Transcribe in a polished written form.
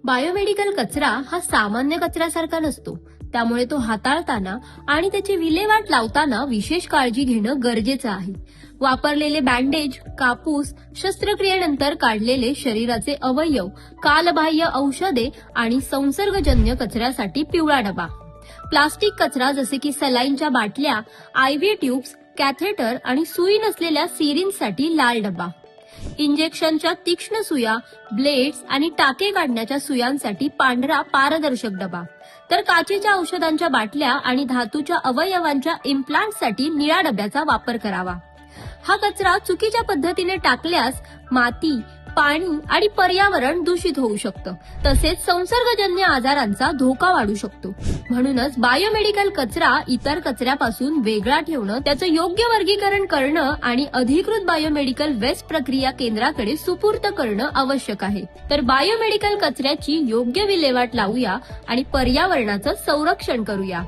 Biomedical कचरा हा सामान्य कचऱ्यासारखा नसतो. त्यामुळे तो हाताळताना आणि त्याची विल्हेवाट लावताना विशेष काळजी घेणं गरजेचं आहे. वापरलेले बँडेज, कापूस, शस्त्रक्रियेनंतर काढलेले शरीराचे अवयव, कालबाह्य औषधे आणि संसर्गजन्य कचऱ्यासाठी पिवळा डबा. प्लास्टिक कचरा जसे की सलाईनच्या बाटल्या, आयव्ही ट्यूब्स, कॅथेटर आणि सुई नसलेल्या सिरिंजसाठी लाल डबा. इंजेक्शनच्या तीक्ष्ण सुया, ब्लेड्स आणि टाके काढण्याच्या सुयांसाठी पांढरा पारदर्शक डबा. तर काचेच्या औषधांच्या बाटल्या आणि धातूच्या अवयवांच्या इम्प्लांटसाठी निळ्या डब्याचा वापर करावा. हा कचरा चुकीच्या पद्धतीने टाकल्यास माती, पाणी आणि पर्यावरण दूषित होऊ शकतं. तसेच संसर्गजन्य आजारांचा धोका वाढू शकतो. म्हणूनच बायोमेडिकल कचरा इतर कचऱ्यापासून वेगळा ठेवणं, त्याचं योग्य वर्गीकरण करणं आणि अधिकृत बायोमेडिकल वेस्ट प्रक्रिया केंद्राकडे सुपूर्द करणं आवश्यक आहे. तर बायोमेडिकल कचऱ्याची योग्य विल्हेवाट लावूया आणि पर्यावरणाचं संरक्षण करूया.